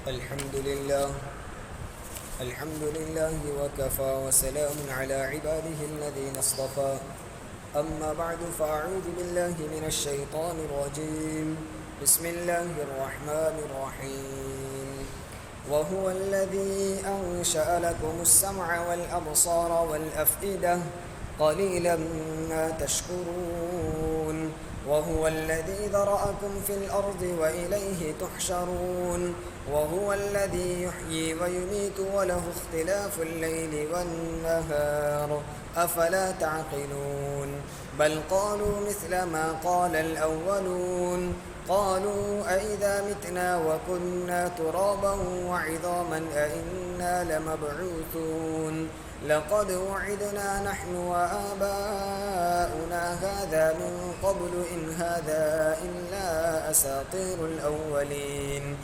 الحمد لله وكفى وسلام على عباده الذين اصطفى أما بعد فأعوذ بالله من الشيطان الرجيم بسم الله الرحمن الرحيم وهو الذي أنشأ لكم السمع والأبصار والأفئدة قليلا ما تشكرون وهو الذي ذرأكم في الأرض وإليه تحشرون وهو الذي يحيي ويميت وله اختلاف الليل والنهار أفلا تعقلون بل قالوا مثل ما قال الأولون قالوا أئذا متنا وكنا ترابا وعظاما أئنا لمبعوثون لقد وعدنا نحن وآباؤنا هذا من قبل إن هذا إلا أساطير الأولين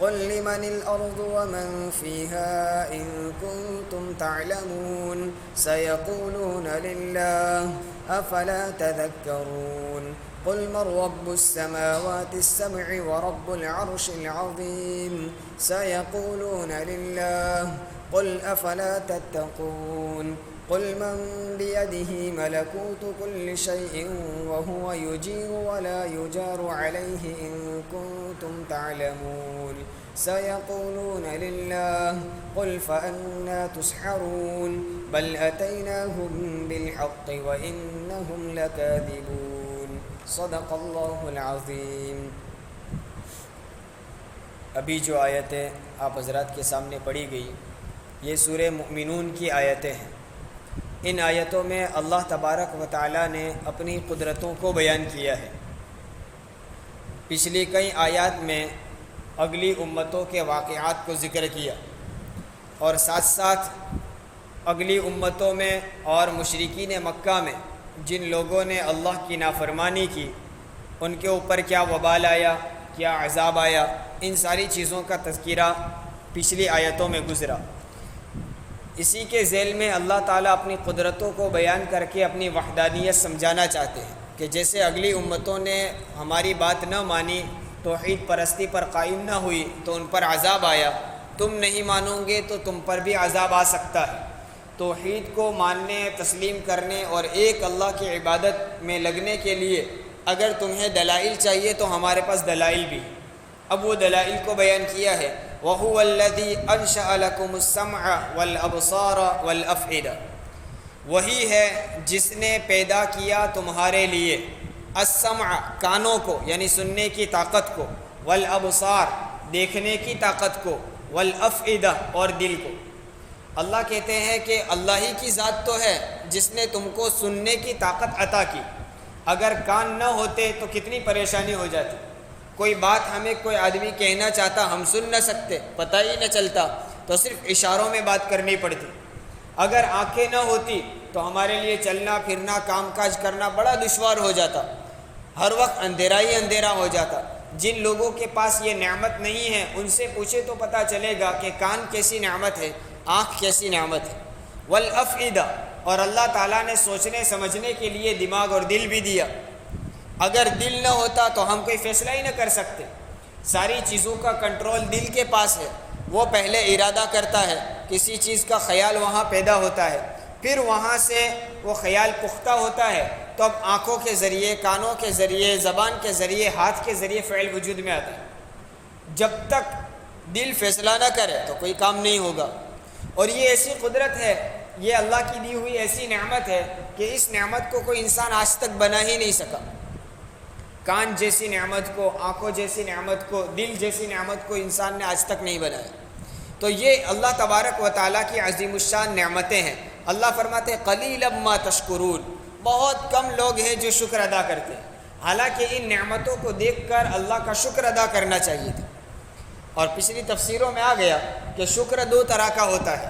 قل لمن الأرض ومن فيها إن كنتم تعلمون سيقولون لله أفلا تذكرون قل من رب السماوات السبع ورب العرش العظيم سيقولون لله قل أفلا تتقون قل من بيده ملكوت كل شيء وهو يجير ولا يجار عليه إن كنتم تعلمون سيقولون لله قل فأنى تسحرون بل أتيناهم بالحق وإنهم لكاذبون صدق اللہ العظیم۔ ابھی جو آیتیں آپ حضرات کے سامنے پڑھی گئی یہ سورہ مؤمنون کی آیتیں ہیں۔ ان آیتوں میں اللہ تبارک و تعالی نے اپنی قدرتوں کو بیان کیا ہے۔ پچھلی کئی آیات میں اگلی امتوں کے واقعات کو ذکر کیا اور ساتھ ساتھ اگلی امتوں میں اور مشرکین مکہ میں جن لوگوں نے اللہ کی نافرمانی کی ان کے اوپر کیا وبال آیا، کیا عذاب آیا، ان ساری چیزوں کا تذکرہ پچھلی آیتوں میں گزرا۔ اسی کے ذیل میں اللہ تعالیٰ اپنی قدرتوں کو بیان کر کے اپنی وحدانیت سمجھانا چاہتے ہیں کہ جیسے اگلی امتوں نے ہماری بات نہ مانی، توحید پرستی پر قائم نہ ہوئی تو ان پر عذاب آیا، تم نہیں مانو گے تو تم پر بھی عذاب آ سکتا ہے۔ توحید کو ماننے، تسلیم کرنے اور ایک اللہ کی عبادت میں لگنے کے لیے اگر تمہیں دلائل چاہیے تو ہمارے پاس دلائل بھی۔ اب وہ دلائل کو بیان کیا ہے، وَهُوَ الَّذِي أَنشَأَ لَكُمُ السَّمْعَ وَالْأَبْصَارَ وَالْأَفْئِدَةَ، وہی ہے جس نے پیدا کیا تمہارے لیے السمع کانوں کو یعنی سننے کی طاقت کو، والابصار دیکھنے کی طاقت کو، والافئدہ اور دل کو۔ اللہ کہتے ہیں کہ اللہ ہی کی ذات تو ہے جس نے تم کو سننے کی طاقت عطا کی۔ اگر کان نہ ہوتے تو کتنی پریشانی ہو جاتی، کوئی بات ہمیں کوئی آدمی کہنا چاہتا ہم سن نہ سکتے، پتہ ہی نہ چلتا، تو صرف اشاروں میں بات کرنی پڑتی۔ اگر آنکھیں نہ ہوتی تو ہمارے لیے چلنا پھرنا کام کاج کرنا بڑا دشوار ہو جاتا، ہر وقت اندھیرا ہی اندھیرا ہو جاتا۔ جن لوگوں کے پاس یہ نعمت نہیں ہے ان سے پوچھے تو پتہ چلے گا کہ کان کیسی نعمت ہے، آنکھ کیسی نعمت ہے۔ والافئدہ، اور اللہ تعالیٰ نے سوچنے سمجھنے کے لیے دماغ اور دل بھی دیا۔ اگر دل نہ ہوتا تو ہم کوئی فیصلہ ہی نہ کر سکتے۔ ساری چیزوں کا کنٹرول دل کے پاس ہے، وہ پہلے ارادہ کرتا ہے، کسی چیز کا خیال وہاں پیدا ہوتا ہے، پھر وہاں سے وہ خیال پختہ ہوتا ہے تو اب آنکھوں کے ذریعے، کانوں کے ذریعے، زبان کے ذریعے، ہاتھ کے ذریعے فعل وجود میں آتا ہے۔ جب تک دل فیصلہ نہ کرے تو کوئی کام نہیں ہوگا۔ اور یہ ایسی قدرت ہے، یہ اللہ کی دی ہوئی ایسی نعمت ہے کہ اس نعمت کو کوئی انسان آج تک بنا ہی نہیں سکا۔ کان جیسی نعمت کو، آنکھوں جیسی نعمت کو، دل جیسی نعمت کو انسان نے آج تک نہیں بنایا۔ تو یہ اللہ تبارک و تعالیٰ کی عظیم الشان نعمتیں ہیں۔ اللہ فرماتے ہیں قلیلا ما تشکرون، بہت کم لوگ ہیں جو شکر ادا کرتے ہیں، حالانکہ ان نعمتوں کو دیکھ کر اللہ کا شکر ادا کرنا چاہیے تھا۔ اور پچھلی تفسیروں میں آ گیا کہ شکر دو طرح کا ہوتا ہے،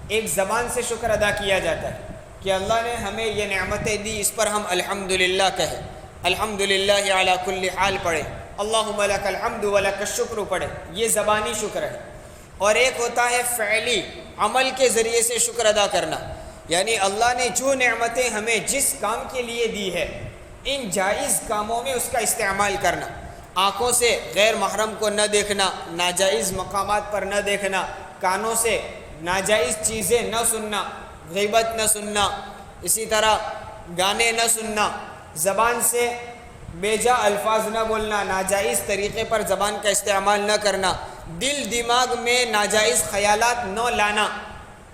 ایک زبان سے شکر ادا کیا جاتا ہے کہ اللہ نے ہمیں یہ نعمتیں دی، اس پر ہم الحمدللہ کہیں، الحمدللہ علی کل حال پڑھے، اللہم لک الحمد ولک الشکر پڑھے، یہ زبانی شکر ہے۔ اور ایک ہوتا ہے فعلی، عمل کے ذریعے سے شکر ادا کرنا، یعنی اللہ نے جو نعمتیں ہمیں جس کام کے لیے دی ہے ان جائز کاموں میں اس کا استعمال کرنا۔ آنکھوں سے غیر محرم کو نہ دیکھنا، ناجائز مقامات پر نہ دیکھنا، کانوں سے ناجائز چیزیں نہ سننا، غیبت نہ سننا، اسی طرح گانے نہ سننا، زبان سے بیجا الفاظ نہ بولنا، ناجائز طریقے پر زبان کا استعمال نہ کرنا، دل دماغ میں ناجائز خیالات نہ لانا،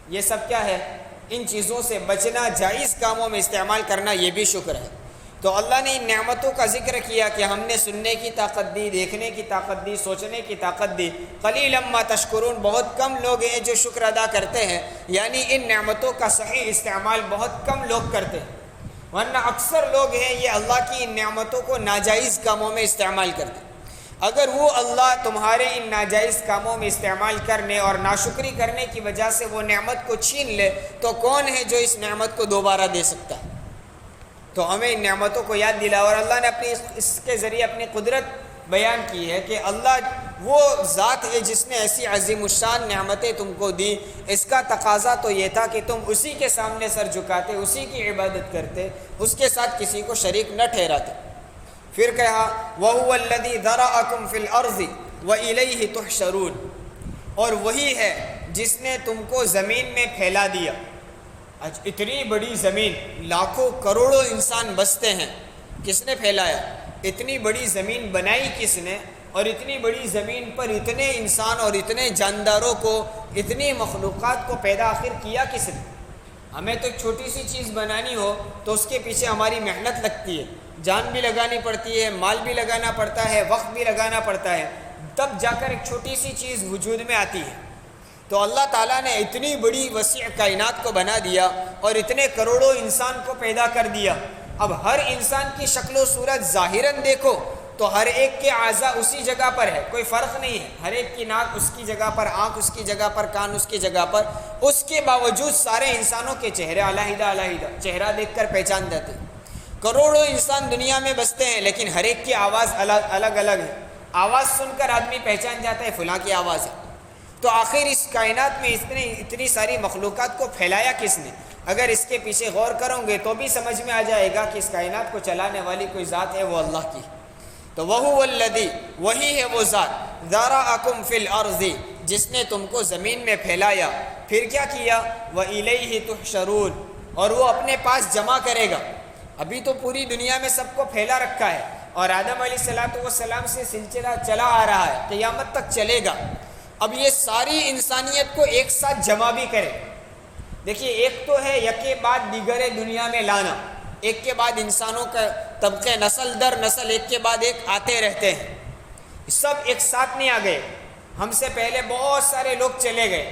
یہ سب کیا ہے؟ ان چیزوں سے بچنا، جائز کاموں میں استعمال کرنا، یہ بھی شکر ہے۔ تو اللہ نے ان نعمتوں کا ذکر کیا کہ ہم نے سننے کی طاقت دی، دیکھنے کی طاقت دی، سوچنے کی طاقت دی۔ قلیلا ما تشکرون، بہت کم لوگ ہیں جو شکر ادا کرتے ہیں، یعنی ان نعمتوں کا صحیح استعمال بہت کم لوگ کرتے ہیں، ورنہ اکثر لوگ ہیں یہ اللہ کی ان نعمتوں کو ناجائز کاموں میں استعمال کرتے ہیں۔ اگر وہ اللہ تمہارے ان ناجائز کاموں میں استعمال کرنے اور ناشکری کرنے کی وجہ سے وہ نعمت کو چھین لے تو کون ہے جو اس نعمت کو دوبارہ دے سکتا ہے؟ تو ہمیں ان نعمتوں کو یاد دلا، اور اللہ نے اس کے ذریعے اپنی قدرت بیان کی ہے کہ اللہ وہ ذات ہے جس نے ایسی عظیم الشان نعمتیں تم کو دی۔ اس کا تقاضا تو یہ تھا کہ تم اسی کے سامنے سر جھکاتے، اسی کی عبادت کرتے، اس کے ساتھ کسی کو شریک نہ ٹھہراتے۔ پھر کہا وَهُوَ الَّذِي ذَرَأَكُمْ فِي الْأَرْضِ وَإِلَيْهِ تُحْشَرُونَ، اور وہی ہے جس نے تم کو زمین میں پھیلا دیا۔ اتنی بڑی زمین، لاکھوں کروڑوں انسان بستے ہیں، کس نے پھیلایا؟ اتنی بڑی زمین بنائی کس نے؟ اور اتنی بڑی زمین پر اتنے انسان اور اتنے جانداروں کو، اتنی مخلوقات کو پیدا آخر کیا کس نے؟ ہمیں تو ایک چھوٹی سی چیز بنانی ہو تو اس کے پیچھے ہماری محنت لگتی ہے، جان بھی لگانی پڑتی ہے، مال بھی لگانا پڑتا ہے، وقت بھی لگانا پڑتا ہے، تب جا کر ایک چھوٹی سی چیز وجود میں آتی ہے۔ تو اللہ تعالیٰ نے اتنی بڑی وسیع کائنات کو بنا دیا اور اتنے کروڑوں انسان کو پیدا کر دیا۔ اب ہر انسان کی شکل و صورت ظاہراً دیکھو تو ہر ایک کے اعضاء اسی جگہ پر ہے، کوئی فرق نہیں ہے، ہر ایک کی ناک اس کی جگہ پر، آنکھ اس کی جگہ پر، کان اس کی جگہ پر، اس کے باوجود سارے انسانوں کے چہرے علیحدہ علیحدہ، چہرہ دیکھ کر پہچان جاتے ہیں۔ کروڑوں انسان دنیا میں بستے ہیں لیکن ہر ایک کی آواز الگ الگ ہے، آواز سن کر آدمی پہچان جاتا ہے فلاں کی آواز ہے۔ تو آخر اس کائنات میں اتنی ساری مخلوقات کو پھیلایا کس نے؟ اگر اس کے پیچھے غور کرو گے تو بھی سمجھ میں آ جائے گا کہ اس کائنات کو چلانے والی کوئی ذات ہے، وہ اللہ کی۔ تو وَهُوَ الَّذِي، وہی ہے وہ ذات، ذَرَأَكُمْ فِي الْأَرْضِ، جس نے تم کو زمین میں پھیلایا۔ پھر کیا کیا؟ وَإِلَيْهِ تُحْشَرُونَ، اور وہ اپنے پاس جمع کرے گا۔ ابھی تو پوری دنیا میں سب کو پھیلا رکھا ہے اور آدم علیہ السلام سے سلسلہ چلا آ رہا ہے، قیامت تک چلے گا۔ اب یہ ساری انسانیت کو ایک ساتھ جمع بھی کرے۔ دیکھیے، ایک تو ہے یکے بعد دیگرے دنیا میں لانا، ایک کے بعد انسانوں کا طبقے نسل در نسل ایک کے بعد ایک آتے رہتے ہیں، سب ایک ساتھ نہیں آ گئے۔ ہم سے پہلے بہت سارے لوگ چلے گئے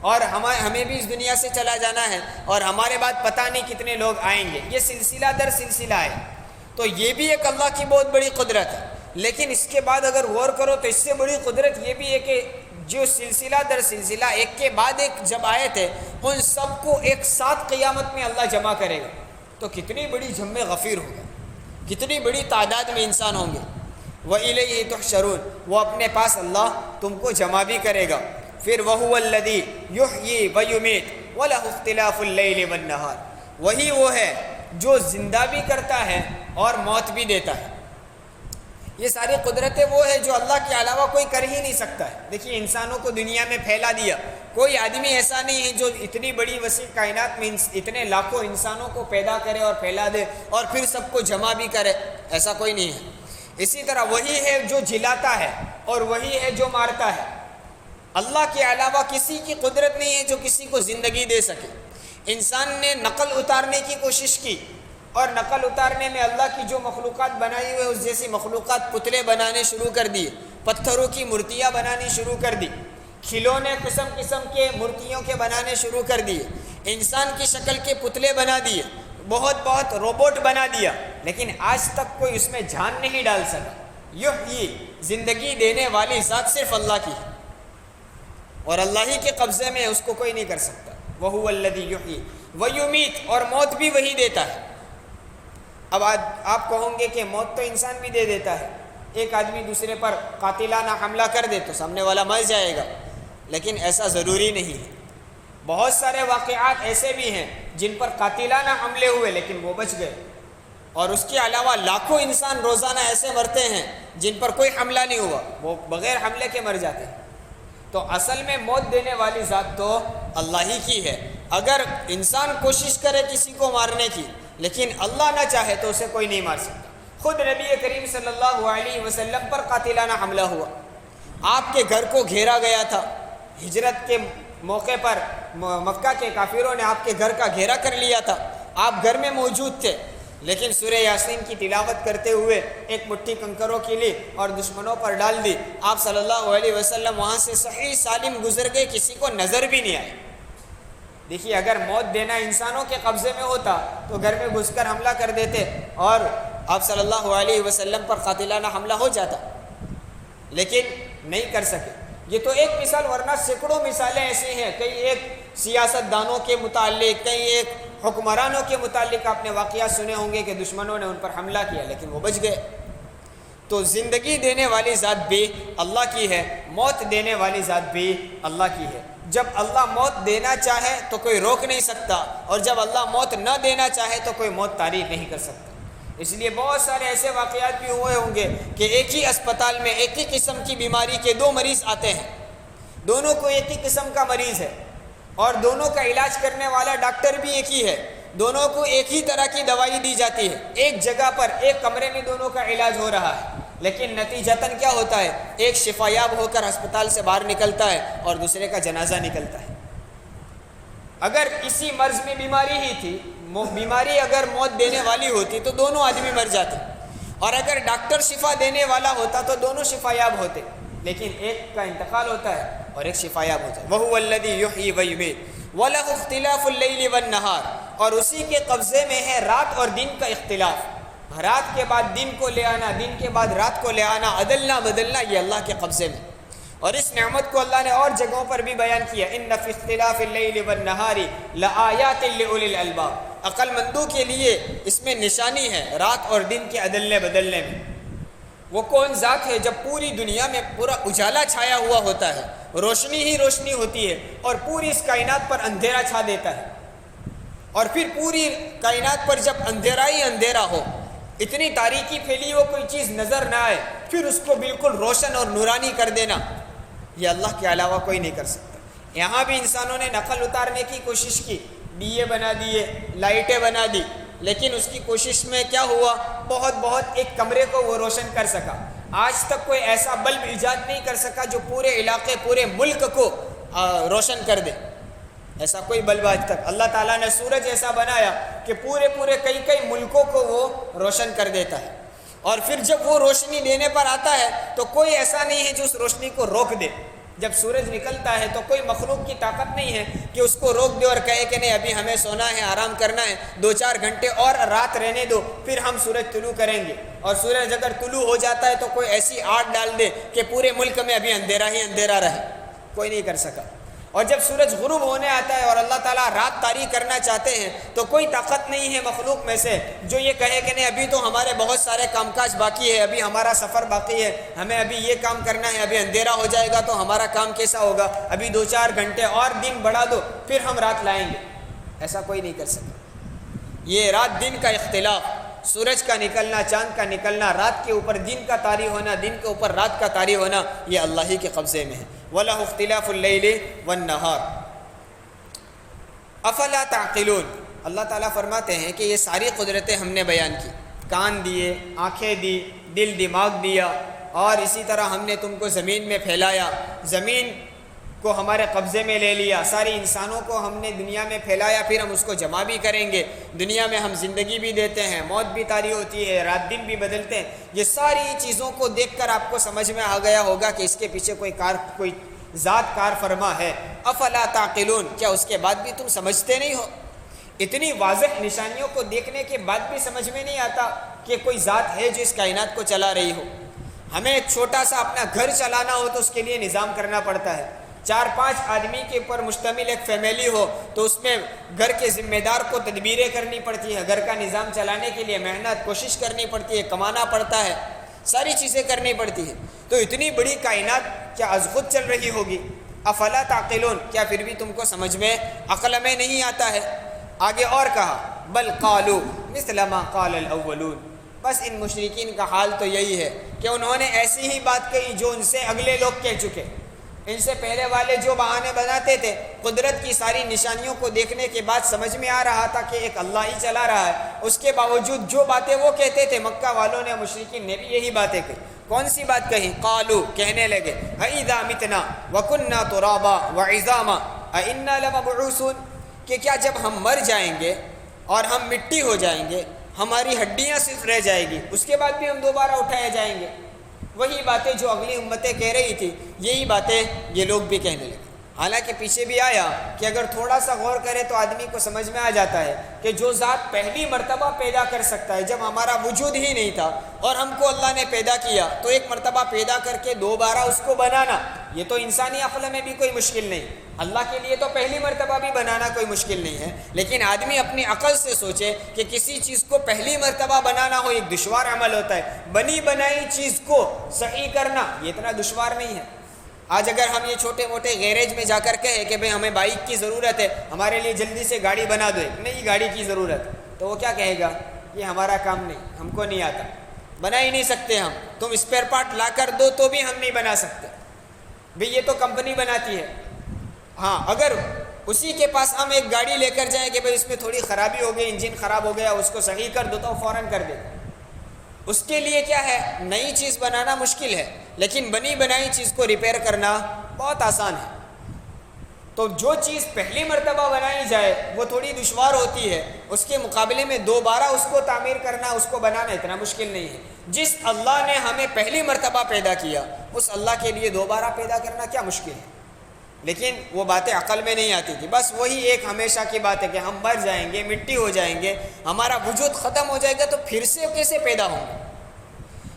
اور ہمیں بھی اس دنیا سے چلا جانا ہے، اور ہمارے بعد پتہ نہیں کتنے لوگ آئیں گے، یہ سلسلہ در سلسلہ ہے۔ تو یہ بھی ایک اللہ کی بہت بڑی قدرت ہے، لیکن اس کے بعد اگر غور کرو تو اس سے بڑی قدرت یہ بھی ہے کہ جو سلسلہ در سلسلہ ایک کے بعد ایک جب آئے تھے ان سب کو ایک ساتھ قیامت میں اللہ جمع کرے گا، تو کتنی بڑی جمع غفیر ہوگا، کتنی بڑی تعداد میں انسان ہوں گے۔ وَإِلَيْهِ تُحْشَرُونَ، وہ اپنے پاس اللہ تم کو جمع بھی کرے گا۔ پھر وَهُوَ الَّذِي يُحْيِي وَيُمِيتُ وَلَهُ اخْتِلَافُ اللَّيْلِ وَالنَّهَارِ، وہی وہ ہے جو زندہ بھی کرتا ہے اور موت بھی دیتا ہے۔ یہ ساری قدرتیں وہ ہے جو اللہ کے علاوہ کوئی کر ہی نہیں سکتا ہے۔ دیکھیے، انسانوں کو دنیا میں پھیلا دیا، کوئی آدمی ایسا نہیں ہے جو اتنی بڑی وسیع کائنات میں اتنے لاکھوں انسانوں کو پیدا کرے اور پھیلا دے اور پھر سب کو جمع بھی کرے، ایسا کوئی نہیں ہے۔ اسی طرح وہی ہے جو جلاتا ہے اور وہی ہے جو مارتا ہے۔ اللہ کے علاوہ کسی کی قدرت نہیں ہے جو کسی کو زندگی دے سکے۔ انسان نے نقل اتارنے کی کوشش کی اور نقل اتارنے میں اللہ کی جو مخلوقات بنائی ہوئے اس جیسی مخلوقات پتلے بنانے شروع کر دیے، پتھروں کی مورتیاں بنانی شروع کر دی، کھلونے قسم قسم کے مورتیوں کے بنانے شروع کر دیے، انسان کی شکل کے پتلے بنا دیے، بہت روبوٹ بنا دیا، لیکن آج تک کوئی اس میں جان نہیں ڈال سکا۔ یہ زندگی دینے والی ذات صرف اللہ کی ہے اور اللہ ہی کے قبضے میں اس کو کوئی نہیں کر سکتا۔ وَهُوَ الَّذِي يُحْيِي وَيُمِيتُ، اور موت بھی وہی دیتا ہے۔ اب آپ کہوں گے کہ موت تو انسان بھی دے دیتا ہے، ایک آدمی دوسرے پر قاتلانہ حملہ کر دے تو سامنے والا مر جائے گا، لیکن ایسا ضروری نہیں ہے۔ بہت سارے واقعات ایسے بھی ہیں جن پر قاتلانہ حملے ہوئے لیکن وہ بچ گئے۔ اور اس کے علاوہ لاکھوں انسان روزانہ ایسے مرتے ہیں جن پر کوئی حملہ نہیں ہوا، وہ بغیر حملے کے مر جاتے ہیں۔ تو اصل میں موت دینے والی ذات تو اللہ ہی کی ہے۔ اگر انسان کوشش کرے کسی کو مارنے کی لیکن اللہ نہ چاہے تو اسے کوئی نہیں مار سکتا۔ خود نبی کریم صلی اللہ علیہ وسلم پر قاتلانہ حملہ ہوا، آپ کے گھر کو گھیرا گیا تھا، ہجرت کے موقع پر مکہ کے کافروں نے آپ کے گھر کا گھیرا کر لیا تھا، آپ گھر میں موجود تھے، لیکن سورہ یاسین کی تلاوت کرتے ہوئے ایک مٹھی کنکروں کی لی اور دشمنوں پر ڈال دی۔ آپ صلی اللہ علیہ وسلم وہاں سے صحیح سالم گزر گئے، کسی کو نظر بھی نہیں آئی۔ دیکھیے اگر موت دینا انسانوں کے قبضے میں ہوتا تو گھر میں گھس کر حملہ کر دیتے اور آپ صلی اللہ علیہ وسلم پر قاتلانہ حملہ ہو جاتا، لیکن نہیں کر سکے۔ یہ تو ایک مثال، ورنہ سینکڑوں مثالیں ایسی ہیں، کئی ایک سیاست دانوں کے متعلق، کئی ایک حکمرانوں کے متعلق آپ نے واقعات سنے ہوں گے کہ دشمنوں نے ان پر حملہ کیا لیکن وہ بچ گئے۔ تو زندگی دینے والی ذات بھی اللہ کی ہے، موت دینے والی ذات بھی اللہ کی ہے۔ جب اللہ موت دینا چاہے تو کوئی روک نہیں سکتا، اور جب اللہ موت نہ دینا چاہے تو کوئی موت طاری نہیں کر سکتا۔ اس لیے بہت سارے ایسے واقعات بھی ہوئے ہوں گے کہ ایک ہی اسپتال میں ایک ہی قسم کی بیماری کے دو مریض آتے ہیں، دونوں کو ایک ہی قسم کا مریض ہے اور دونوں کا علاج کرنے والا ڈاکٹر بھی ایک ہی ہے، دونوں کو ایک ہی طرح کی دوائی دی جاتی ہے، ایک جگہ پر ایک کمرے میں دونوں کا علاج ہو رہا ہے، لیکن نتیجتاً کیا ہوتا ہے؟ ایک شفا یاب ہو کر ہسپتال سے باہر نکلتا ہے اور دوسرے کا جنازہ نکلتا ہے۔ اگر اسی مرض میں بیماری ہی تھی، بیماری اگر موت دینے والی ہوتی تو دونوں آدمی مر جاتے، اور اگر ڈاکٹر شفا دینے والا ہوتا تو دونوں شفا یاب ہوتے، لیکن ایک کا انتقال ہوتا ہے اور ایک شفا یاب ہوتا ہے۔ وَهُوَ الَّذِي يُحْيِي وَيُمِيتُ وَلَهُ اخْتِلَافُ اللَّيْلِ وَالنَّهَارِ، اور اسی کے قبضے میں ہے رات اور دن کا اختلاف، رات کے بعد دن کو لے آنا، دن کے بعد رات کو لے آنا، عدلنا بدلنا، یہ اللہ کے قبضے میں۔ اور اس نعمت کو اللہ نے اور جگہوں پر بھی بیان کیا، إِنَّ فِي اخْتِلَافِ اللَّيْلِ وَالنَّهَارِ لَآيَاتٍ لِأُولِي الْأَلْبَابِ، عقل مندوں کے لیے اس میں نشانی ہے رات اور دن کے عدلنے بدلنے میں۔ وہ کون ذات ہے جب پوری دنیا میں پورا اجالا چھایا ہوا ہوتا ہے، روشنی ہی روشنی ہوتی ہے، اور پوری اس کائنات پر اندھیرا چھا دیتا ہے، اور پھر پوری کائنات پر جب اندھیرا ہی اندھیرا ہو، اتنی تاریکی پھیلی ہو، کوئی چیز نظر نہ آئے، پھر اس کو بالکل روشن اور نورانی کر دینا، یہ اللہ کے علاوہ کوئی نہیں کر سکتا۔ یہاں بھی انسانوں نے نقل اتارنے کی کوشش کی، دیے بنا دیے، لائٹیں بنا دی، لیکن اس کی کوشش میں کیا ہوا؟ بہت ایک کمرے کو وہ روشن کر سکا۔ آج تک کوئی ایسا بلب ایجاد نہیں کر سکا جو پورے علاقے، پورے ملک کو روشن کر دے، ایسا کوئی بلب آج تک۔ اللہ تعالیٰ نے سورج ایسا بنایا کہ پورے کئی ملکوں کو وہ روشن کر دیتا ہے، اور پھر جب وہ روشنی دینے پر آتا ہے تو کوئی ایسا نہیں ہے جو اس روشنی کو روک دے۔ جب سورج نکلتا ہے تو کوئی مخلوق کی طاقت نہیں ہے کہ اس کو روک دے اور کہے کہ نہیں ابھی ہمیں سونا ہے، آرام کرنا ہے، 2-4 گھنٹے اور رات رہنے دو پھر ہم سورج طلوع کریں گے۔ اور سورج اگر طلوع ہو جاتا ہے تو کوئی ایسی آڑ ڈال دے کہ پورے ملک میں ابھی اندھیرا ہی اندھیرا رہے، کوئی نہیں کر سکا۔ اور جب سورج غروب ہونے آتا ہے اور اللہ تعالیٰ رات طاری کرنا چاہتے ہیں تو کوئی طاقت نہیں ہے مخلوق میں سے جو یہ کہے کہ نہیں ابھی تو ہمارے بہت سارے کام کاج باقی ہے، ابھی ہمارا سفر باقی ہے، ہمیں ابھی یہ کام کرنا ہے، ابھی اندھیرا ہو جائے گا تو ہمارا کام کیسا ہوگا، ابھی 2-4 گھنٹے اور دن بڑھا دو پھر ہم رات لائیں گے، ایسا کوئی نہیں کر سکتا۔ یہ رات دن کا اختلاف، سورج کا نکلنا، چاند کا نکلنا، رات کے اوپر دن کا طاری ہونا، دن کے اوپر رات کا طاری ہونا، یہ اللہ ہی کے قبضے میں ہے۔ وَلَهُ اخْتِلَافُ اللَّيْلِ وَالنَّهَارِ أَفَلَا تَعْقِلُونَ، اللہ تعالیٰ فرماتے ہیں کہ یہ ساری قدرتیں ہم نے بیان کی، کان دیے، آنکھیں دی، دل دماغ دیا، اور اسی طرح ہم نے تم کو زمین میں پھیلایا، زمین کو ہمارے قبضے میں لے لیا، ساری انسانوں کو ہم نے دنیا میں پھیلایا، پھر ہم اس کو جمع بھی کریں گے، دنیا میں ہم زندگی بھی دیتے ہیں، موت بھی طاری ہوتی ہے، رات دن بھی بدلتے ہیں۔ یہ ساری چیزوں کو دیکھ کر آپ کو سمجھ میں آ گیا ہوگا کہ اس کے پیچھے کوئی ذات کار فرما ہے۔ افلا تعقلون، کیا اس کے بعد بھی تم سمجھتے نہیں ہو؟ اتنی واضح نشانیوں کو دیکھنے کے بعد بھی سمجھ میں نہیں آتا کہ کوئی ذات ہے جو اس کائنات کو چلا رہی ہو۔ ہمیں ایک چھوٹا سا اپنا گھر چلانا ہو تو اس کے لیے نظام کرنا پڑتا ہے، 4-5 آدمی کے اوپر مشتمل ایک فیملی ہو تو اس میں گھر کے ذمہ دار کو تدبیریں کرنی پڑتی ہے، گھر کا نظام چلانے کے لیے محنت کوشش کرنی پڑتی ہے، کمانا پڑتا ہے، ساری چیزیں کرنی پڑتی ہے۔ تو اتنی بڑی کائنات کیا از خود چل رہی ہوگی؟ افلا تعقلون، کیا پھر بھی تم کو سمجھ میں، عقل میں نہیں آتا ہے؟ آگے اور کہا بل قالوا مثل ما قال الاولون، بس ان مشرکین کا حال تو یہی ہے کہ انہوں نے ایسی ہی بات کہی جو ان سے اگلے لوگ کہہ چکے۔ ان سے پہلے والے جو بہانے بناتے تھے، قدرت کی ساری نشانیوں کو دیکھنے کے بعد سمجھ میں آ رہا تھا کہ ایک اللہ ہی چلا رہا ہے، اس کے باوجود جو باتیں وہ کہتے تھے، مکہ والوں نے، مشرکین نے بھی یہی باتیں کہی۔ کون سی بات کہی؟ قالوا، کہنے لگے، اذا متنا وکنا ترابا وعظاما ائنا لمبعوثون، کہ کیا جب ہم مر جائیں گے اور ہم مٹی ہو جائیں گے، ہماری ہڈیاں صرف رہ جائے گی، اس کے بعد بھی ہم دوبارہ اٹھائے جائیں گے؟ وہی باتیں جو اگلی امتیں کہہ رہی تھی، یہی باتیں یہ لوگ بھی کہنے لگے۔ حالانکہ پیچھے بھی آیا کہ اگر تھوڑا سا غور کرے تو آدمی کو سمجھ میں آ جاتا ہے کہ جو ذات پہلی مرتبہ پیدا کر سکتا ہے، جب ہمارا وجود ہی نہیں تھا اور ہم کو اللہ نے پیدا کیا، تو ایک مرتبہ پیدا کر کے دوبارہ اس کو بنانا، یہ تو انسانی عقل میں بھی کوئی مشکل نہیں۔ اللہ کے لیے تو پہلی مرتبہ بھی بنانا کوئی مشکل نہیں ہے، لیکن آدمی اپنی عقل سے سوچے کہ کسی چیز کو پہلی مرتبہ بنانا ہو، ایک دشوار عمل ہوتا ہے۔ بنی بنائی چیز کو صحیح کرنا یہ اتنا دشوار نہیں ہے۔ آج اگر ہم یہ چھوٹے موٹے گیریج میں جا کر کہیں کہ بھئی ہمیں بائک کی ضرورت ہے، ہمارے لیے جلدی سے گاڑی بنا دو، ایک نئی گاڑی کی ضرورت ہے، تو وہ کیا کہے گا؟ یہ ہمارا کام نہیں، ہم کو نہیں آتا، بنا ہی نہیں سکتے ہم، تم اسپیئر پارٹ لا کر دو تو بھی ہم نہیں بنا سکتے، بھئی یہ تو کمپنی بناتی ہے۔ ہاں، اگر اسی کے پاس ہم ایک گاڑی لے کر جائیں کہ بھئی اس میں تھوڑی خرابی ہو گئی، انجن خراب ہو گیا، اس کو صحیح کر دو، تو فوراً کر دے۔ اس کے لیے کیا ہے؟ نئی چیز بنانا مشکل ہے، لیکن بنی بنائی چیز کو ریپیئر کرنا بہت آسان ہے۔ تو جو چیز پہلی مرتبہ بنائی جائے وہ تھوڑی دشوار ہوتی ہے، اس کے مقابلے میں دوبارہ اس کو تعمیر کرنا، اس کو بنانا اتنا مشکل نہیں ہے۔ جس اللہ نے ہمیں پہلی مرتبہ پیدا کیا، اس اللہ کے لیے دوبارہ پیدا کرنا کیا مشکل ہے؟ لیکن وہ باتیں عقل میں نہیں آتی تھی۔ بس وہی ایک ہمیشہ کی بات ہے کہ ہم مر جائیں گے، مٹی ہو جائیں گے، ہمارا وجود ختم ہو جائے گا، تو پھر سے کیسے پیدا ہوں گے؟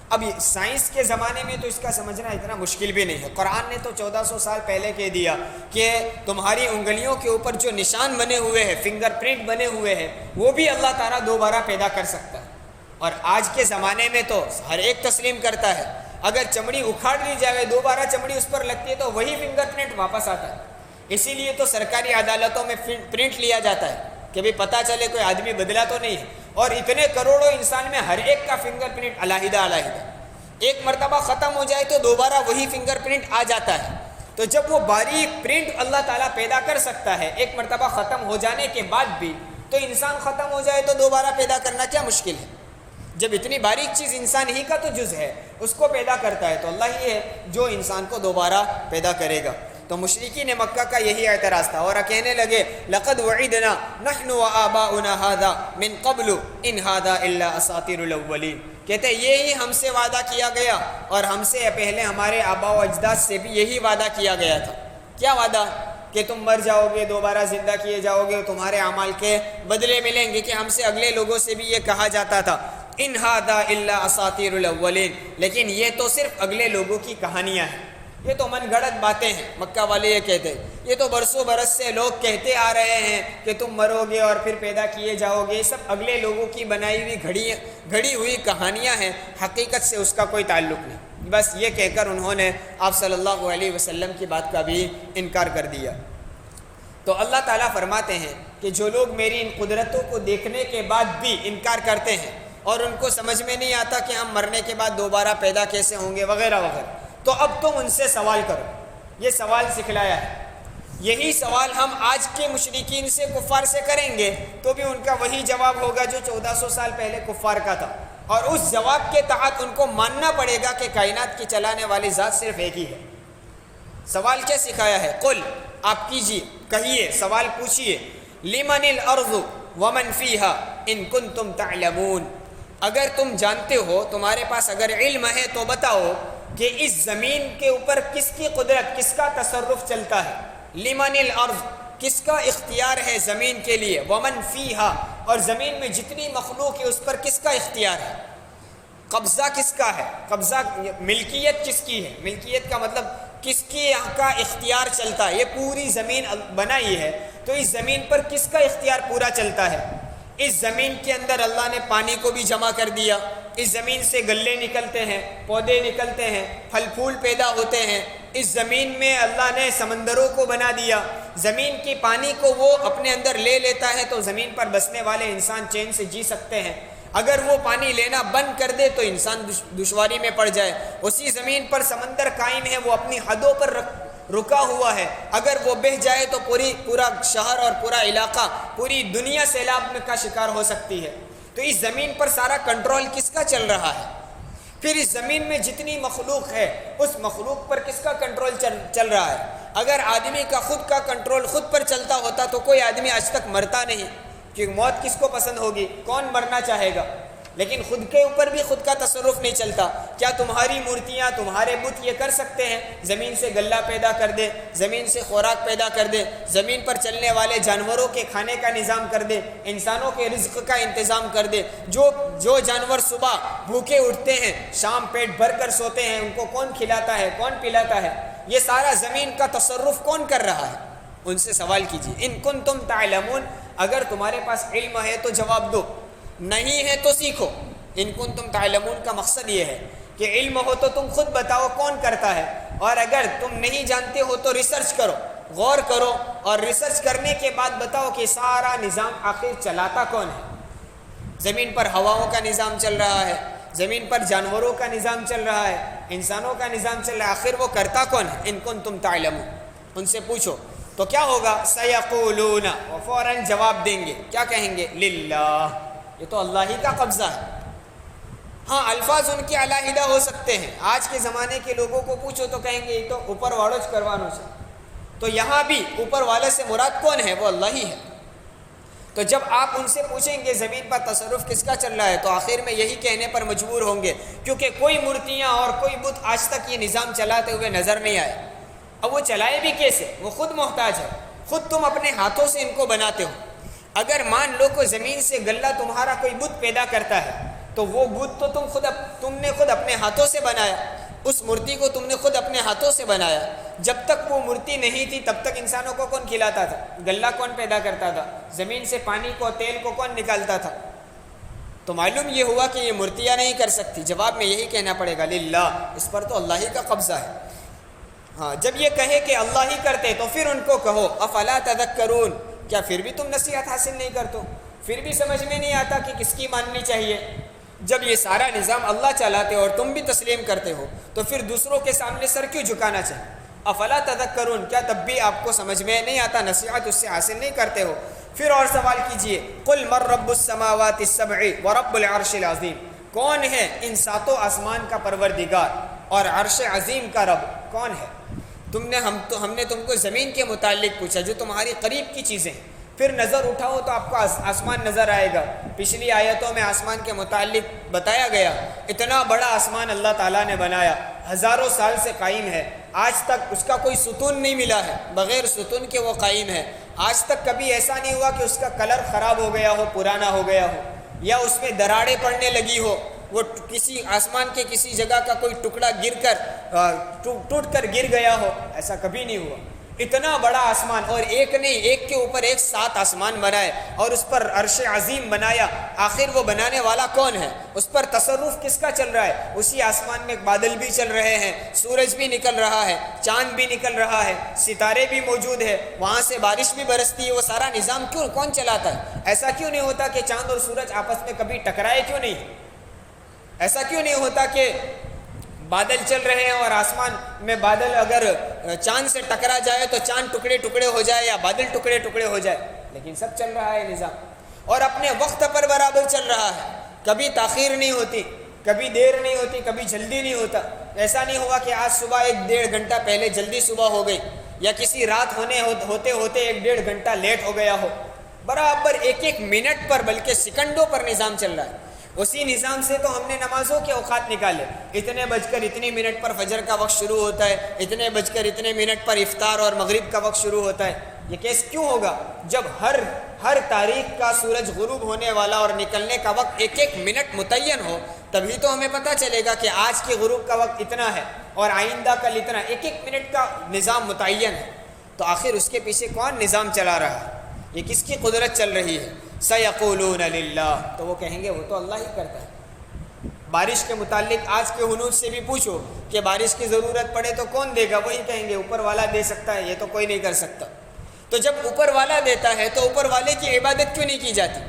اب سائنس کے زمانے میں تو اس کا سمجھنا اتنا مشکل بھی نہیں ہے۔ قرآن نے تو 1400 سال پہلے کہہ دیا کہ تمہاری انگلیوں کے اوپر جو نشان بنے ہوئے ہیں، فنگر پرنٹ بنے ہوئے ہیں، وہ بھی اللہ تعالیٰ دوبارہ پیدا کر سکتا ہے۔ اور آج کے زمانے میں تو ہر ایک تسلیم کرتا ہے، اگر چمڑی اکھاڑ لی جائے، دوبارہ چمڑی اس پر لگتی ہے تو وہی فنگر پرنٹ واپس آتا ہے۔ اسی لیے تو سرکاری عدالتوں میں پرنٹ لیا جاتا ہے کہ بھی پتہ چلے کوئی آدمی بدلا تو نہیں ہے، اور اتنے کروڑوں انسان میں ہر ایک کا فنگر پرنٹ علیحدہ علیحدہ، ایک مرتبہ ختم ہو جائے تو دوبارہ وہی فنگر پرنٹ آ جاتا ہے۔ تو جب وہ باریک پرنٹ اللہ تعالیٰ پیدا کر سکتا ہے ایک مرتبہ ختم ہو جانے کے بعد بھی، تو انسان ختم ہو جائے تو دوبارہ پیدا کرنا کیا مشکل ہے؟ جب اتنی باریک چیز انسان ہی کا تو جز ہے، اس کو پیدا کرتا ہے، تو اللہ ہی ہے جو انسان کو دوبارہ پیدا کرے گا۔ تو مشرکین مکہ کا یہی اعتراض تھا، اور کہنے لگے لقد وعدنا نحن وآباؤنا هذا من قبل ان هذا الا اساطیر الاولین، کہتے یہی ہم سے وعدہ کیا گیا اور ہم سے پہلے ہمارے آبا و اجداد سے بھی یہی وعدہ کیا گیا تھا۔ کیا وعدہ؟ کہ تم مر جاؤ گے، دوبارہ زندہ کیے جاؤ گے، تمہارے اعمال کے بدلے ملیں گے، کہ ہم سے اگلے لوگوں سے بھی یہ کہا جاتا تھا ان هذا الا اساطیر الاولین، لیکن یہ تو صرف اگلے لوگوں کی کہانیاں ہیں، یہ تو من گھڑت باتیں ہیں۔ مکہ والے یہ کہتے ہیں یہ تو برسوں برس سے لوگ کہتے آ رہے ہیں کہ تم مرو گے اور پھر پیدا کیے جاؤ گے، یہ سب اگلے لوگوں کی بنائی ہوئی گھڑی ہوئی کہانیاں ہیں، حقیقت سے اس کا کوئی تعلق نہیں۔ بس یہ کہہ کر انہوں نے آپ صلی اللہ علیہ وسلم کی بات کا بھی انکار کر دیا۔ تو اللہ تعالیٰ فرماتے ہیں کہ جو لوگ میری ان قدرتوں کو دیکھنے کے بعد بھی انکار کرتے ہیں اور ان کو سمجھ میں نہیں آتا کہ ہم مرنے کے بعد دوبارہ پیدا کیسے ہوں گے وغیرہ وغیرہ، تو اب تم ان سے سوال کرو۔ یہ سوال سکھلایا ہے، یہی سوال ہم آج کے مشرکین سے، کفار سے کریں گے تو بھی ان کا وہی جواب ہوگا جو 1400 سال پہلے کفار کا تھا، اور اس جواب کے تحت ان کو ماننا پڑے گا کہ کائنات کی چلانے والی ذات صرف ایک ہی ہے۔ سوال کیا سکھایا ہے؟ قل، آپ کیجئے، کہیے، سوال پوچھئے، لمن الارض ومن فیہا ان کنتم تعلمون، اگر تم جانتے ہو، تمہارے پاس اگر علم ہے تو بتاؤ کہ اس زمین کے اوپر کس کی قدرت، کس کا تصرف چلتا ہے۔ لمن الارض، کس کا اختیار ہے زمین کے لیے، ومن فیہا، اور زمین میں جتنی مخلوق ہے اس پر کس کا اختیار ہے، قبضہ کس کا ہے، قبضہ ملکیت کس کی ہے، ملکیت کا مطلب کس کی کا اختیار چلتا ہے۔ یہ پوری زمین بنائی ہے تو اس زمین پر کس کا اختیار پورا چلتا ہے۔ اس زمین کے اندر اللہ نے پانی کو بھی جمع کر دیا، اس زمین سے گلے نکلتے ہیں، پودے نکلتے ہیں، پھل پھول پیدا ہوتے ہیں، اس زمین میں اللہ نے سمندروں کو بنا دیا، زمین کی پانی کو وہ اپنے اندر لے لیتا ہے تو زمین پر بسنے والے انسان چین سے جی سکتے ہیں۔ اگر وہ پانی لینا بند کر دے تو انسان دشواری میں پڑ جائے۔ اسی زمین پر سمندر قائم ہے، وہ اپنی حدوں پر رکا ہوا ہے، اگر وہ بہہ جائے تو پورا شہر اور پورا علاقہ، پوری دنیا سیلاب کا شکار ہو سکتی ہے۔ تو اس زمین پر سارا کنٹرول کس کا چل رہا ہے؟ پھر اس زمین میں جتنی مخلوق ہے اس مخلوق پر کس کا کنٹرول چل رہا ہے؟ اگر آدمی کا خود کا کنٹرول خود پر چلتا ہوتا تو کوئی آدمی آج تک مرتا نہیں، کہ موت کس کو پسند ہوگی؟ کون مرنا چاہے گا؟ لیکن خود کے اوپر بھی خود کا تصرف نہیں چلتا۔ کیا تمہاری مورتیاں، تمہارے بت یہ کر سکتے ہیں؟ زمین سے غلہ پیدا کر دے، زمین سے خوراک پیدا کر دے، زمین پر چلنے والے جانوروں کے کھانے کا نظام کر دے، انسانوں کے رزق کا انتظام کر دے۔ جو جانور صبح بھوکے اٹھتے ہیں، شام پیٹ بھر کر سوتے ہیں، ان کو کون کھلاتا ہے، کون پلاتا ہے؟ یہ سارا زمین کا تصرف کون کر رہا ہے؟ ان سے سوال کیجیے۔ ان کنتم تعلمون، اگر تمہارے پاس علم ہے تو جواب دو، نہیں ہے تو سیکھو۔ ان کنتم تعلمون کا مقصد یہ ہے کہ علم ہو تو تم خود بتاؤ کون کرتا ہے، اور اگر تم نہیں جانتے ہو تو ریسرچ کرو، غور کرو، اور ریسرچ کرنے کے بعد بتاؤ کہ سارا نظام آخر چلاتا کون ہے۔ زمین پر ہواؤں کا نظام چل رہا ہے، زمین پر جانوروں کا نظام چل رہا ہے، انسانوں کا نظام چل رہا ہے، آخر وہ کرتا کون ہے؟ ان کنتم تعلمون، ان سے پوچھو۔ تو کیا ہوگا؟ سیقولون، وہ فوراً جواب دیں گے، کیا کہیں گے؟ للہ، یہ تو اللہ ہی کا قبضہ ہے۔ ہاں، الفاظ ان کے علیحدہ ہو سکتے ہیں، آج کے زمانے کے لوگوں کو پوچھو تو کہیں گے یہ تو اوپر والوں سے کروانوں سے، تو یہاں بھی اوپر والے سے مراد کون ہے؟ وہ اللہ ہی ہے۔ تو جب آپ ان سے پوچھیں گے زمین پر تصرف کس کا چل رہا ہے تو آخر میں یہی کہنے پر مجبور ہوں گے، کیونکہ کوئی مورتیاں اور کوئی بت آج تک یہ نظام چلاتے ہوئے نظر نہیں آئے۔ اب وہ چلائے بھی کیسے؟ وہ خود محتاج ہے، خود تم اپنے ہاتھوں سے ان کو بناتے ہو۔ اگر مان لو کہ زمین سے غلہ تمہارا کوئی بت پیدا کرتا ہے تو وہ بت تو تم نے خود اپنے ہاتھوں سے بنایا، اس مورتی کو تم نے خود اپنے ہاتھوں سے بنایا۔ جب تک وہ مورتی نہیں تھی تب تک انسانوں کو کون کھلاتا تھا؟ غلہ کون پیدا کرتا تھا؟ زمین سے پانی کو، تیل کو کون نکالتا تھا؟ تو معلوم یہ ہوا کہ یہ مورتیاں نہیں کر سکتی۔ جواب میں یہی کہنا پڑے گا للہ، اس پر تو اللہ ہی کا قبضہ ہے۔ ہاں، جب یہ کہے کہ اللہ ہی کرتے تو پھر ان کو کہو افلا تذکرون، کیا پھر بھی تم نصیحت حاصل نہیں کرتے؟ پھر بھی سمجھ میں نہیں آتا کہ کس کی ماننی چاہیے؟ جب یہ سارا نظام اللہ چلاتے اور تم بھی تسلیم کرتے ہو تو پھر دوسروں کے سامنے سر کیوں جھکانا چاہیے؟ افلا تذکرون، کیا تب بھی آپ کو سمجھ میں نہیں آتا، نصیحت اس سے حاصل نہیں کرتے ہو؟ پھر اور سوال کیجئے، قل من رب السماوات السبع ورب العرش العظیم، کون ہے ان ساتوں آسمان کا پروردگار اور عرش عظیم کا رب کون ہے؟ ہم نے تم کو زمین کے متعلق پوچھا جو تمہاری قریب کی چیزیں ہیں، پھر نظر اٹھاؤ تو آپ کو آسمان نظر آئے گا۔ پچھلی آیتوں میں آسمان کے متعلق بتایا گیا، اتنا بڑا آسمان اللہ تعالیٰ نے بنایا، ہزاروں سال سے قائم ہے، آج تک اس کا کوئی ستون نہیں ملا ہے، بغیر ستون کے وہ قائم ہے۔ آج تک کبھی ایسا نہیں ہوا کہ اس کا کلر خراب ہو گیا ہو، پرانا ہو گیا ہو، یا اس میں دراڑیں پڑنے لگی ہو، وہ کسی آسمان کے کسی جگہ کا کوئی ٹکڑا ٹوٹ کر گر گیا ہو، ایسا کبھی نہیں ہوا۔ اتنا بڑا آسمان، اور ایک نہیں، ایک کے اوپر ایک 7 آسمان بنائے اور اس پر عرش عظیم بنایا۔ آخر وہ بنانے والا کون ہے؟ اس پر تصرف کس کا چل رہا ہے؟ اسی آسمان میں بادل بھی چل رہے ہیں، سورج بھی نکل رہا ہے، چاند بھی نکل رہا ہے، ستارے بھی موجود ہے، وہاں سے بارش بھی برستی ہے۔ وہ سارا نظام کون چلاتا ہے؟ ایسا کیوں نہیں ہوتا کہ چاند اور سورج آپس میں کبھی ٹکرائے؟ کیوں نہیں؟ ایسا کیوں نہیں ہوتا کہ بادل چل رہے ہیں اور آسمان میں بادل اگر چاند سے ٹکرا جائے تو چاند ٹکڑے ٹکڑے ہو جائے یا بادل ٹکڑے ٹکڑے ہو جائے؟ لیکن سب چل رہا ہے نظام، اور اپنے وقت پر برابر چل رہا ہے، کبھی تاخیر نہیں ہوتی، کبھی دیر نہیں ہوتی، کبھی جلدی نہیں ہوتا۔ ایسا نہیں ہوا کہ آج صبح 1-1.5 گھنٹہ پہلے جلدی صبح ہو گئی، یا کسی رات ہوتے 1.5 گھنٹہ لیٹ ہو گیا ہو۔ برابر ایک منٹ پر بلکہ سیکنڈوں پر نظام چل رہا ہے۔ اسی نظام سے تو ہم نے نمازوں کے اوقات نکالے، اتنے بج کر اتنے منٹ پر فجر کا وقت شروع ہوتا ہے، اتنے بج کر اتنے منٹ پر افطار اور مغرب کا وقت شروع ہوتا ہے۔ یہ کیس کیوں ہوگا؟ جب ہر تاریخ کا سورج غروب ہونے والا اور نکلنے کا وقت 1 منٹ متعین ہو، تبھی تو ہمیں پتہ چلے گا کہ آج کے غروب کا وقت اتنا ہے اور آئندہ کل اتنا۔ 1 منٹ کا نظام متعین ہے، تو آخر اس کے پیچھے کون نظام چلا رہا ہے؟ یہ کس کی قدرت چل رہی ہے؟ سیقولون للہ، تو وہ کہیں گے وہ تو اللہ ہی کرتا ہے۔ بارش کے متعلق آج کے حنوط سے بھی پوچھو کہ بارش کی ضرورت پڑے تو کون دے گا؟ وہی کہیں گے اوپر والا دے سکتا ہے، یہ تو کوئی نہیں کر سکتا۔ تو جب اوپر والا دیتا ہے تو اوپر والے کی عبادت کیوں نہیں کی جاتی؟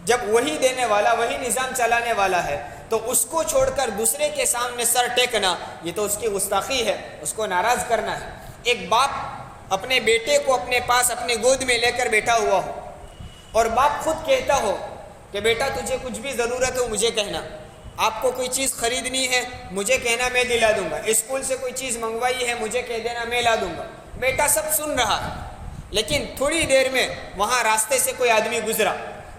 جب وہی دینے والا، وہی نظام چلانے والا ہے تو اس کو چھوڑ کر دوسرے کے سامنے سر ٹیکنا، یہ تو اس کی گستاخی ہے، اس کو ناراض کرنا ہے۔ ایک باپ اپنے بیٹے کو اپنے پاس اپنے گود میں لے کر بیٹھا ہوا ہو اور باپ خود کہتا ہو کہ بیٹا تجھے کچھ بھی ضرورت ہو مجھے کہنا، آپ کو کوئی چیز خریدنی ہے مجھے کہنا میں دلا دوں گا، اسکول سے کوئی چیز منگوائی ہے مجھے کہہ دینا میں لا دوں گا۔ بیٹا سب سن رہا ہے، لیکن تھوڑی دیر میں وہاں راستے سے کوئی آدمی گزرا،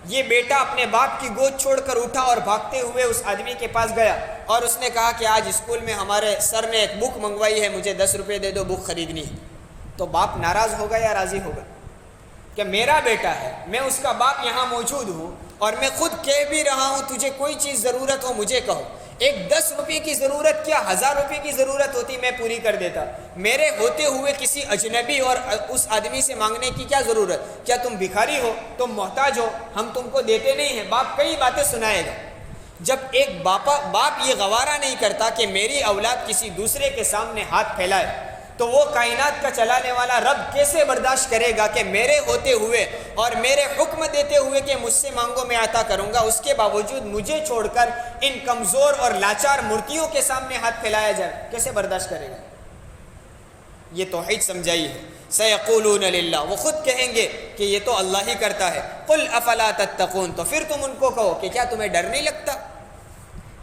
یہ بیٹا اپنے باپ کی گود چھوڑ کر اٹھا اور بھاگتے ہوئے اس آدمی کے پاس گیا اور اس نے کہا کہ آج اسکول میں ہمارے سر نے ایک بک منگوائی ہے، مجھے 10 روپے دے دو، بک خریدنی ہے۔ تو باپ ناراض ہوگا یا راضی ہوگا کہ میرا بیٹا ہے، میں اس کا باپ یہاں موجود ہوں اور میں خود کہہ بھی رہا ہوں تجھے کوئی چیز ضرورت ہو مجھے کہو، ایک 10 روپے کی ضرورت کیا 1000 روپے کی ضرورت ہوتی میں پوری کر دیتا، میرے ہوتے ہوئے کسی اجنبی اور اس آدمی سے مانگنے کی کیا ضرورت؟ کیا تم بھکاری ہو، تم محتاج ہو، ہم تم کو دیتے نہیں ہیں؟ باپ کئی باتیں سنائے گا۔ جب ایک باپ یہ گوارا نہیں کرتا کہ میری اولاد کسی دوسرے کے سامنے ہاتھ پھیلائے تو وہ کائنات کا چلانے والا رب کیسے برداشت کرے گا کہ میرے ہوتے ہوئے اور میرے حکم دیتے ہوئے کہ مجھ سے مانگو میں عطا کروں گا، اس کے باوجود مجھے چھوڑ کر ان کمزور اور لاچار مورتیوں کے سامنے ہاتھ پھیلایا جائے؟ کیسے برداشت کرے گا؟ یہ توحید سمجھائی ہے۔ سیقولون للہ، وہ خود کہیں گے کہ یہ تو اللہ ہی کرتا ہے۔ قل افلا تتقون، تو پھر تم ان کو کہو کہ کیا تمہیں ڈر نہیں لگتا؟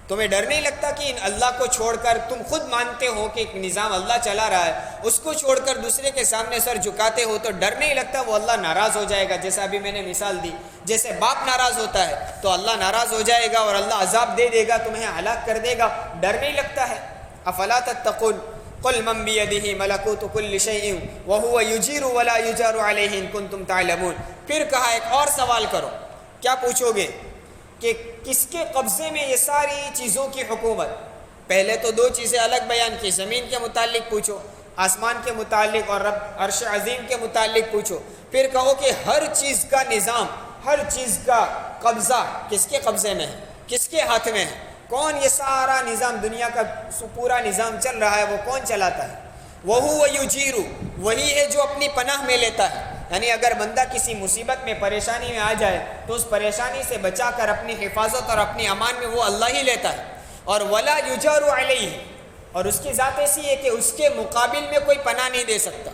تمہیں ڈر نہیں لگتا کہ ان اللہ کو چھوڑ کر تم خود مانتے ہو کہ ایک نظام اللہ چلا رہا ہے، اس کو چھوڑ کر دوسرے کے سامنے سر جھکاتے ہو تو ڈر نہیں لگتا وہ اللہ ناراض ہو جائے گا؟ جیسا ابھی میں نے مثال دی، جیسے باپ ناراض ہوتا ہے تو اللہ ناراض ہو جائے گا اور اللہ عذاب دے دے گا، تمہیں ہلاک کر دے گا، ڈر نہیں لگتا ہے؟ افلا تتقون قل من بیدہ ملکوت کل شیء وہو یجیر ولا یجار علیہ ان کنتم تعلمون۔ پھر کہا ایک اور سوال کرو، کیا پوچھو گے کہ کس کے قبضے میں یہ ساری چیزوں کی حکومت؟ پہلے تو 2 چیزیں الگ بیان کی، زمین کے متعلق پوچھو، آسمان کے متعلق اور رب عرش عظیم کے متعلق پوچھو، پھر کہو کہ ہر چیز کا نظام، ہر چیز کا قبضہ کس کے قبضے میں ہے، کس کے ہاتھ میں ہے؟ کون یہ سارا نظام، دنیا کا پورا نظام چل رہا ہے وہ کون چلاتا ہے؟ وَهُوَ يُجِيرُ، وہی ہے جو اپنی پناہ میں لیتا ہے۔ یعنی اگر بندہ کسی مصیبت میں پریشانی میں آ جائے تو اس پریشانی سے بچا کر اپنی حفاظت اور اپنی امان میں وہ اللہ ہی لیتا ہے۔ اور وَلَا يُجَارُ عَلَيْهِ، اور اس کی ذات ایسی ہے کہ اس کے مقابل میں کوئی پناہ نہیں دے سکتا۔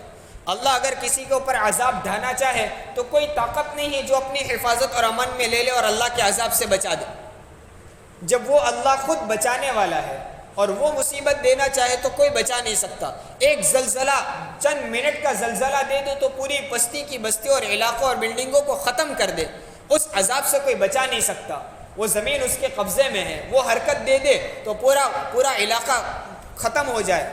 اللہ اگر کسی کے اوپر عذاب ڈھانا چاہے تو کوئی طاقت نہیں ہے جو اپنی حفاظت اور امن میں لے لے اور اللہ کے عذاب سے بچا دے۔ جب وہ اللہ خود بچانے والا ہے اور وہ مصیبت دینا چاہے تو کوئی بچا نہیں سکتا۔ ایک زلزلہ، چند منٹ کا زلزلہ دے دے تو پوری بستی کی بستیوں اور علاقوں اور بلڈنگوں کو ختم کر دے، اس عذاب سے کوئی بچا نہیں سکتا۔ وہ زمین اس کے قبضے میں ہے، وہ حرکت دے دے تو پورا علاقہ ختم ہو جائے،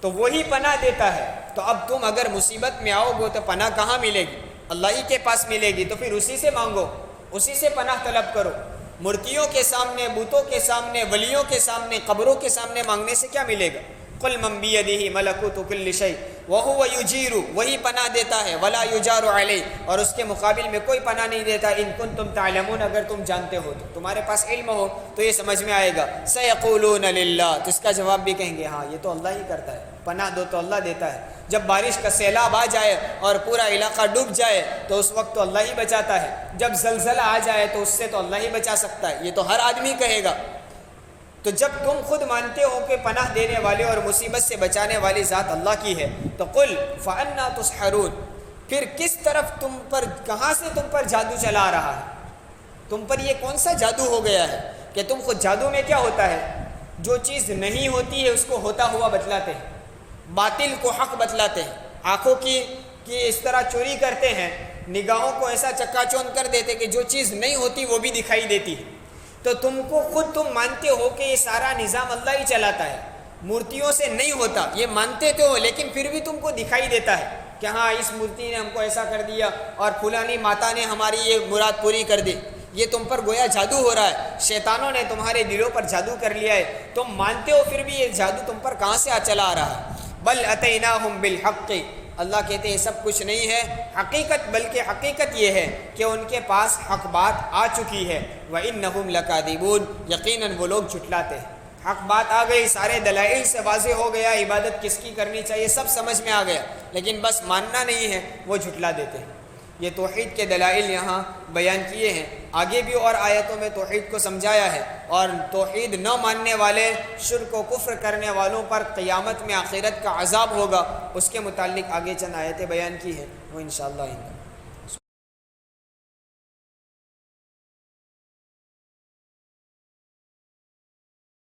تو وہی پناہ دیتا ہے۔ تو اب تم اگر مصیبت میں آؤ گے تو پناہ کہاں ملے گی؟ اللہ ہی کے پاس ملے گی، تو پھر اسی سے مانگو، اسی سے پناہ طلب کرو۔ مورتیوں کے سامنے، بتوں کے سامنے، ولیوں کے سامنے، قبروں کے سامنے مانگنے سے کیا ملے گا؟ قل من بیدہ ملکوت کل شیء وہو یجیر، وہی پناہ دیتا ہے، ولا یجار علیہ، اور اس کے مقابل میں کوئی پناہ نہیں دیتا۔ ان کنتم تعلمون، اگر تم جانتے ہو تو، تمہارے پاس علم ہو تو یہ سمجھ میں آئے گا۔ سیقولون للہ، تو اس کا جواب بھی کہیں گے ہاں یہ تو اللہ ہی کرتا ہے، پناہ دو تو اللہ دیتا ہے۔ جب بارش کا سیلاب آ جائے اور پورا علاقہ ڈوب جائے تو اس وقت تو اللہ ہی بچاتا ہے۔ جب زلزلہ آ جائے تو اس سے تو اللہ ہی بچا سکتا ہے، یہ تو ہر آدمی کہے گا۔ تو جب تم خود مانتے ہو کہ پناہ دینے والے اور مصیبت سے بچانے والی ذات اللہ کی ہے تو قل فأنا تسحرون، پھر کس طرف تم پر، کہاں سے تم پر جادو چلا رہا ہے؟ تم پر یہ کون سا جادو ہو گیا ہے کہ تم خود، جادو میں کیا ہوتا ہے؟ جو چیز نہیں ہوتی ہے اس کو ہوتا ہوا بتلاتے ہیں، باطل کو حق بتلاتے ہیں، آنکھوں کی اس طرح چوری کرتے ہیں، نگاہوں کو ایسا چکا چوند کر دیتے کہ جو چیز نہیں ہوتی وہ بھی دکھائی دیتی ہے۔ تو تم کو خود، تم مانتے ہو کہ یہ سارا نظام اللہ ہی چلاتا ہے، مورتیوں سے نہیں ہوتا، یہ مانتے تو ہو، لیکن پھر بھی تم کو دکھائی دیتا ہے کہ ہاں اس مورتی نے ہم کو ایسا کر دیا اور فلانی ماتا نے ہماری یہ مراد پوری کر دی۔ یہ تم پر گویا جادو ہو رہا ہے، شیطانوں نے تمہارے دلوں پر جادو کر لیا ہے، تم مانتے ہو پھر بھی یہ جادو تم پر کہاں سے چلا آ رہا ہے؟ بل اتیناہم بالحق، اللہ کہتے ہیں یہ سب کچھ نہیں ہے حقیقت، بلکہ حقیقت یہ ہے کہ ان کے پاس حق بات آ چکی ہے۔ وَإِنَّهُمْ لَكَاذِبُونَ، یقیناً وہ لوگ جھٹلاتے ہیں۔ حق بات آ گئی، سارے دلائل سے واضح ہو گیا، عبادت کس کی کرنی چاہیے سب سمجھ میں آ گیا، لیکن بس ماننا نہیں ہے، وہ جھٹلا دیتے ہیں۔ یہ توحید کے دلائل یہاں بیان کیے ہیں، آگے بھی اور آیتوں میں توحید کو سمجھایا ہے، اور توحید نہ ماننے والے، شرک و کفر کرنے والوں پر قیامت میں آخرت کا عذاب ہوگا، اس کے متعلق آگے چند آیتیں بیان کی ہیں، وہ انشاءاللہ